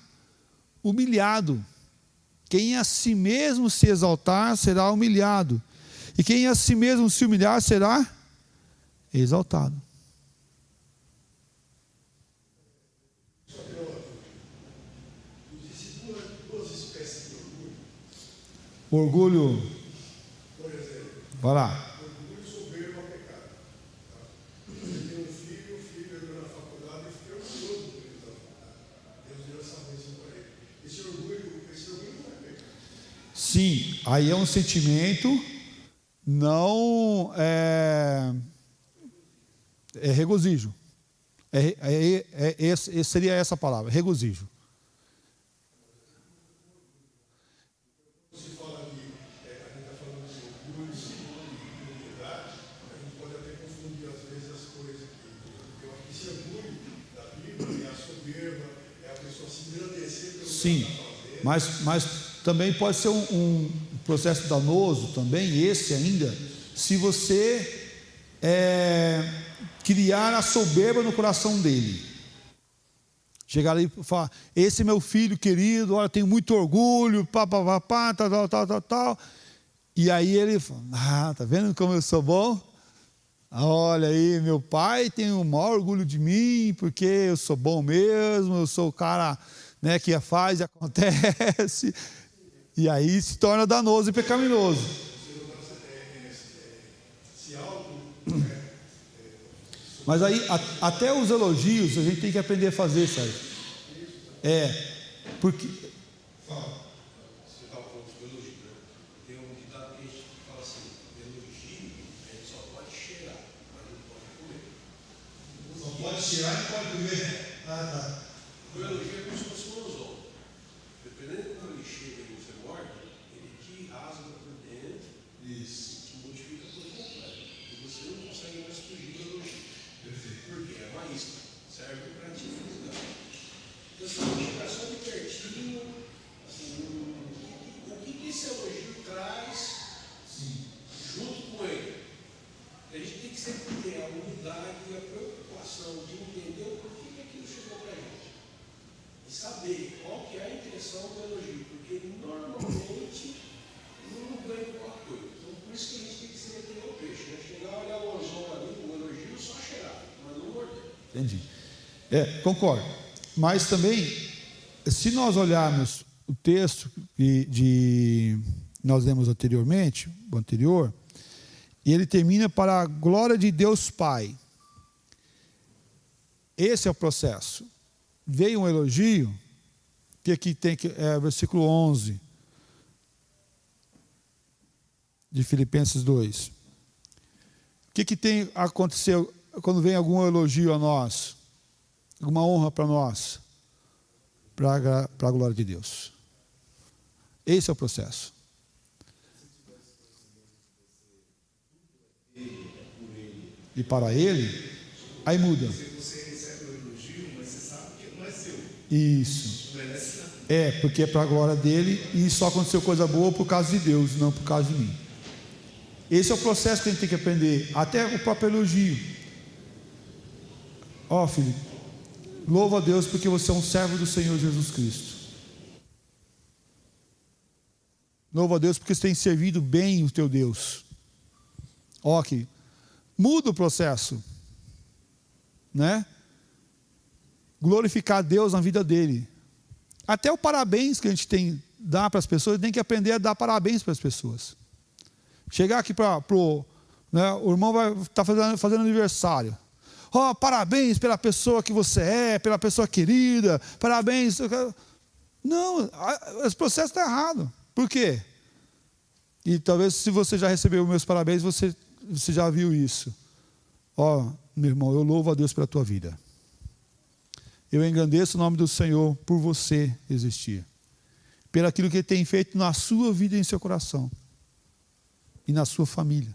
humilhado. Quem a si mesmo se exaltar será humilhado. E quem a si mesmo se humilhar será exaltado. Orgulho. Vai lá. Sim, aí é um sentimento, não é regozijo. Seria essa a palavra, regozijo. Se fala aqui, a gente está falando de orgulho, humildade, a gente pode até confundir às vezes as coisas aqui. Eu acho que esse orgulho da Bíblia é a soberba, é a pessoa se engrandecer pelo Sim, que ela está fazendo. mas também pode ser um processo danoso, também esse ainda, se você criar a soberba no coração dele. Chegar ali e falar, esse é meu filho querido, olha, tenho muito orgulho, tal. E aí ele fala, tá vendo como eu sou bom? Olha aí, meu pai tem o maior orgulho de mim, porque eu sou bom mesmo, eu sou o cara, né, que faz e acontece. E aí se torna danoso e pecaminoso. Mas aí, até os elogios, a gente tem que aprender a fazer, sabe? Porque... Fala. Você estava falando sobre elogio, né? Tem um ditado que a gente fala assim, elogio, a gente só pode cheirar, mas não pode comer. Só pode tirar e pode comer. Tá. O elogio é como se fosse um anzol. Dependendo de como ele chega e você morde, ele te rasga por dentro. Isso. E te modifica por completo. E você não consegue mais fugir do elogio. Perfeito. Porque é uma isca. Serve para te fisgar. Então, assim, chegar só de pertinho, assim, o que esse elogio traz junto com ele? A gente tem que sempre ter a humildade e a preocupação de entender o porquê que aquilo chegou para a gente. E saber qual que é a intenção do elogio, porque normalmente não ganha qualquer coisa. Então, por isso que a gente tem que se meter ao peixe, né? Chegar, olhar o anzol ali, o elogio, só cheirar, mas não morder. Entendi. Concordo. Mas também, se nós olharmos o texto que nós lemos anteriormente, o anterior, e ele termina para a glória de Deus Pai. Esse é o processo. Veio um elogio, que aqui tem versículo 11 de Filipenses 2. O que tem aconteceu quando vem algum elogio a nós? Alguma honra para nós? Para a glória de Deus. Esse é o processo. E para Ele, aí muda. Você recebe o elogio, mas você sabe que não é seu. Isso. Não merece nada. Porque é para a glória dele e só aconteceu coisa boa por causa de Deus, não por causa de mim. Esse é o processo que a gente tem que aprender, até o próprio elogio. Filho, louva a Deus porque você é um servo do Senhor Jesus Cristo. Louva a Deus porque você tem servido bem o teu Deus. Que muda o processo, né? glorificar Deus na vida dele. Até o parabéns que a gente tem dar para as pessoas, tem que aprender a dar parabéns para as pessoas. Chegar aqui para né, o irmão vai estar fazendo aniversário. Oh, parabéns pela pessoa que você é, pela pessoa querida, parabéns. Não, esse processo está errado. Por quê? E talvez se você já recebeu meus parabéns, você já viu isso. Ó, meu irmão, eu louvo a Deus pela tua vida. Eu engrandeço o nome do Senhor por você existir. Pelo aquilo que Ele tem feito na sua vida e em seu coração. E na sua família.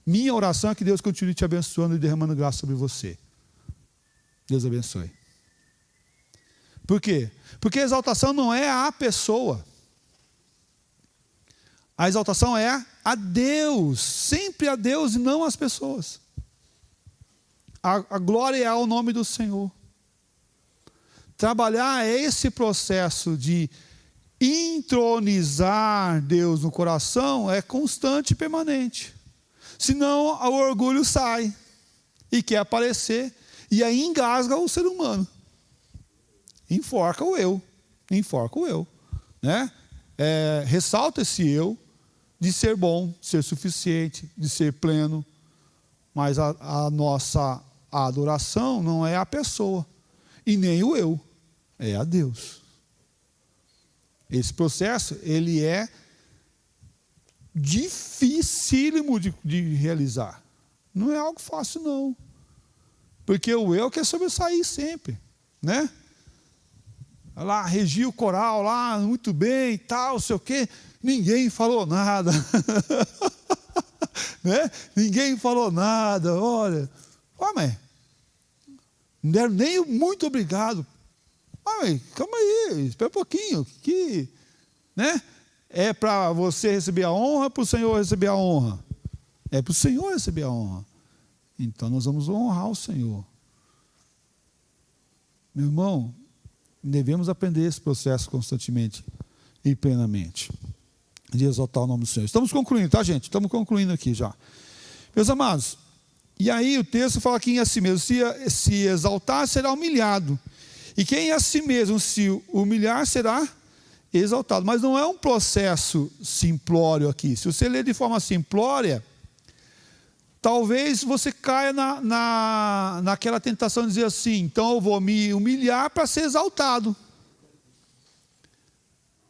Minha oração é que Deus continue te abençoando e derramando graça sobre você. Deus abençoe. Por quê? Porque a exaltação não é a pessoa. A exaltação é a Deus. Sempre a Deus e não às pessoas. A glória é ao nome do Senhor. Trabalhar esse processo de entronizar Deus no coração é constante e permanente. Senão o orgulho sai e quer aparecer e aí engasga o ser humano. Enforca o eu. Né? Ressalta esse eu de ser bom, de ser suficiente, de ser pleno. Mas a nossa adoração não é a pessoa e nem o eu, é a Deus. Esse processo, ele é dificílimo de realizar. Não é algo fácil, não. Porque o eu quer sobressair sempre, né? Lá, regia o coral, lá, muito bem e tal, sei o quê. Ninguém falou nada. Né? Ninguém falou nada, olha. Mas não deram nem o muito obrigado. Mas calma aí, espera um pouquinho. Né? É para você receber a honra, para o Senhor receber a honra? É para o Senhor receber a honra. Então nós vamos honrar o Senhor. Meu irmão, devemos aprender esse processo constantemente e plenamente. De exaltar o nome do Senhor. Estamos concluindo, tá, gente? Estamos concluindo aqui já. Meus amados, e aí o texto fala que em a si mesmo se exaltar, será humilhado. E quem a si mesmo se humilhar, será exaltado. Mas não é um processo simplório aqui. Se você ler de forma simplória, talvez você caia naquela tentação de dizer assim, então eu vou me humilhar para ser exaltado.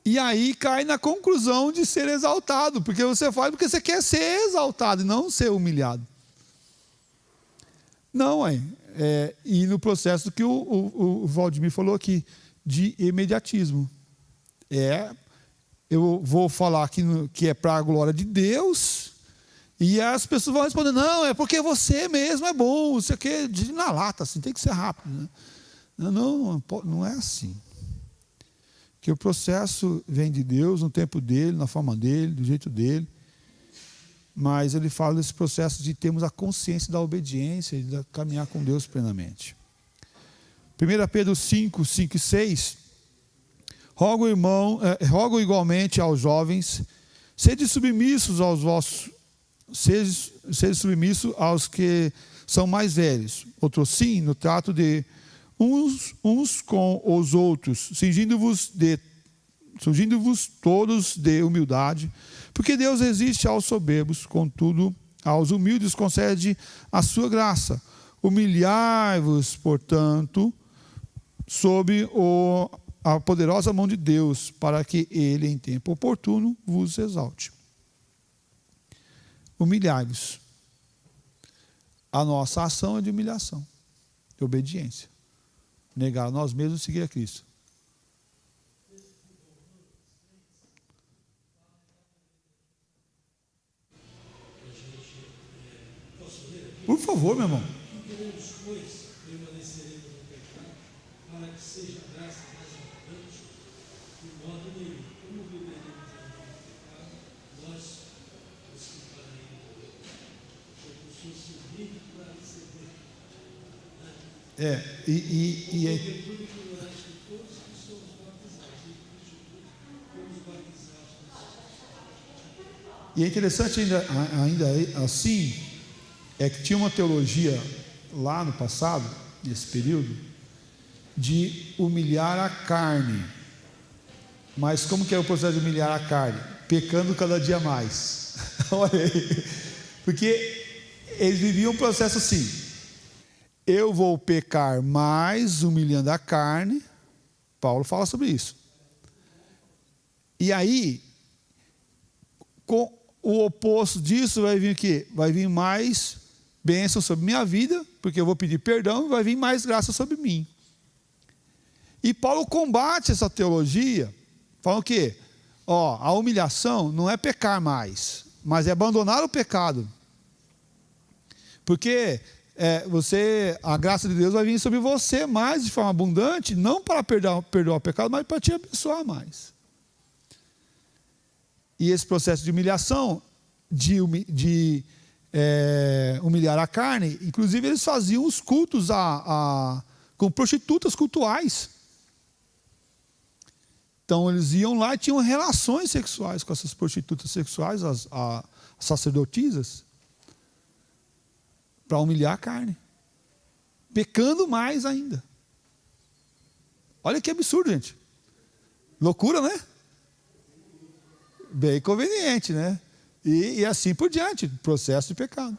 E aí cai na conclusão de ser exaltado, porque você faz porque você quer ser exaltado e não ser humilhado. Não, e no processo que o Valdemir falou aqui, de imediatismo. Eu vou falar que é para a glória de Deus, e as pessoas vão responder, não, é porque você mesmo é bom, você quer na lata, assim, tem que ser rápido. Né? Não é assim. Que o processo vem de Deus, no tempo dele, na forma dele, do jeito dele. Mas ele fala desse processo de termos a consciência da obediência e de caminhar com Deus plenamente. 1 Pedro 5, 5 e 6. Rogo igualmente aos jovens, sede submissos aos que são mais velhos. Outro sim, no trato de uns com os outros, cingindo-vos todos de humildade, porque Deus resiste aos soberbos, contudo, aos humildes concede a sua graça. Humilhai-vos, portanto, sob a poderosa mão de Deus, para que Ele, em tempo oportuno, vos exalte. Humilhai-vos. A nossa ação é de humilhação, de obediência. Negar a nós mesmos e seguir a Cristo. Por favor, meu irmão. Para que seja a graça mais abundante, de modo nenhum, como viveremos em pecado, nós os que faremos, porque o Senhor se vive para receber. E é interessante ainda assim, é que tinha uma teologia lá no passado, nesse período, de humilhar a carne. Mas como que é o processo de humilhar a carne? Pecando cada dia mais. Olha aí. Porque eles viviam um processo assim: eu vou pecar mais humilhando a carne. Paulo fala sobre isso. E aí, com o oposto disso vai vir o quê? Vai vir mais bênção sobre minha vida, porque eu vou pedir perdão, e vai vir mais graça sobre mim. E Paulo combate essa teologia, falando o quê? A humilhação não é pecar mais, mas é abandonar o pecado. Porque a graça de Deus vai vir sobre você mais de forma abundante, não para perdoar o pecado, mas para te abençoar mais. E esse processo de humilhação, de humilhar a carne, inclusive eles faziam os cultos com prostitutas cultuais. Então eles iam lá e tinham relações sexuais com essas prostitutas sexuais, as sacerdotisas, para humilhar a carne, pecando mais ainda. Olha que absurdo, gente. Loucura, né? Bem conveniente, né? E assim por diante, processo de pecado.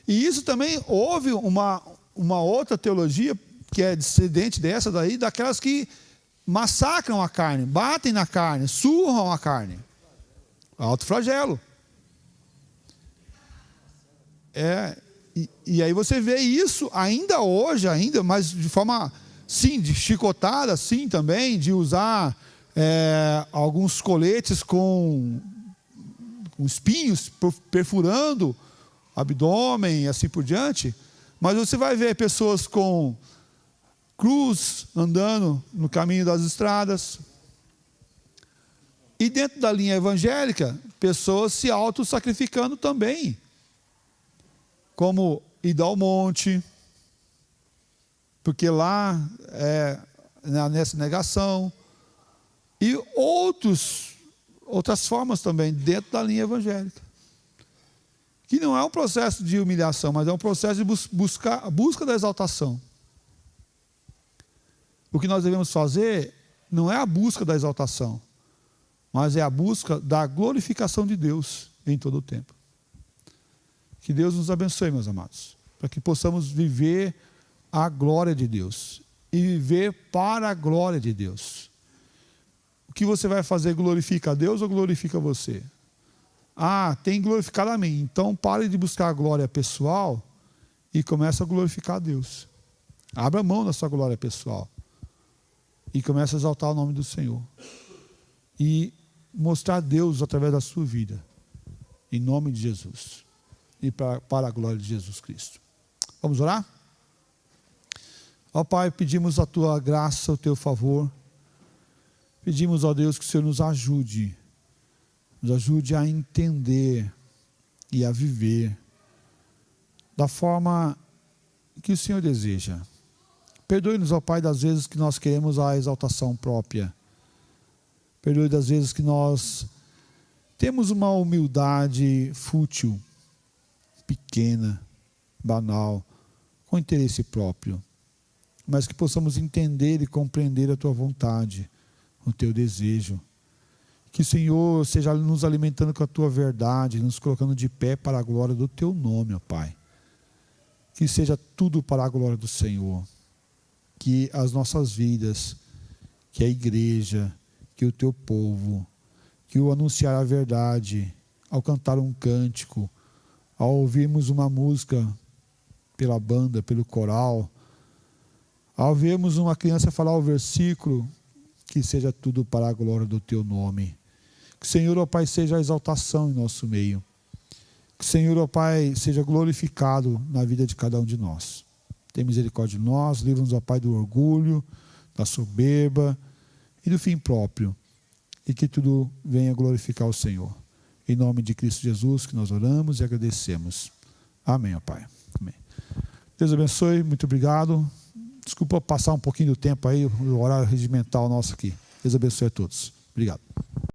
E isso também houve uma outra teologia que é descendente dessa daí, daquelas que massacram a carne, batem na carne, surram a carne. Alto flagelo. E aí você vê isso ainda hoje, mas de forma, sim, de chicotada, sim, também, de usar alguns coletes com espinhos perfurando o abdômen e assim por diante. Mas você vai ver pessoas com cruz andando no caminho das estradas. E dentro da linha evangélica, pessoas se auto-sacrificando também, como ir ao monte, porque lá nessa negação, e outras formas também dentro da linha evangélica, que não é um processo de humilhação, mas é um processo de busca da exaltação. O que nós devemos fazer não é a busca da exaltação, mas é a busca da glorificação de Deus em todo o tempo. Que Deus nos abençoe, meus amados, para que possamos viver a glória de Deus e viver para a glória de Deus. O que você vai fazer, glorifica a Deus ou glorifica você? Tem glorificado a mim. Então pare de buscar a glória pessoal e comece a glorificar a Deus. Abra mão da sua glória pessoal e comece a exaltar o nome do Senhor e mostrar a Deus através da sua vida, em nome de Jesus e para a glória de Jesus Cristo. Vamos orar? Ó Pai, pedimos a Tua graça, o Teu favor. Pedimos, ó Deus, que o Senhor nos ajude a entender e a viver da forma que o Senhor deseja. Perdoe-nos, ó Pai, das vezes que nós queremos a exaltação própria. Perdoe das vezes que nós temos uma humildade fútil, pequena, banal, com interesse próprio. Mas que possamos entender e compreender a Tua vontade, o Teu desejo. Que o Senhor seja nos alimentando com a Tua verdade, nos colocando de pé para a glória do Teu nome, ó Pai. Que seja tudo para a glória do Senhor. Que as nossas vidas, que a igreja, que o Teu povo, que o anunciar a verdade, ao cantar um cântico, ao ouvirmos uma música pela banda, pelo coral, ao vermos uma criança falar o versículo, que seja tudo para a glória do Teu nome. Que o Senhor, ó Pai, seja a exaltação em nosso meio. Que o Senhor, ó Pai, seja glorificado na vida de cada um de nós. Tem misericórdia de nós, livra-nos, ó Pai, do orgulho, da soberba e do fim próprio. E que tudo venha glorificar o Senhor. Em nome de Cristo Jesus que nós oramos e agradecemos. Amém, ó Pai. Amém. Deus abençoe, muito obrigado. Desculpa passar um pouquinho do tempo aí, o horário regimental nosso aqui. Deus abençoe a todos. Obrigado.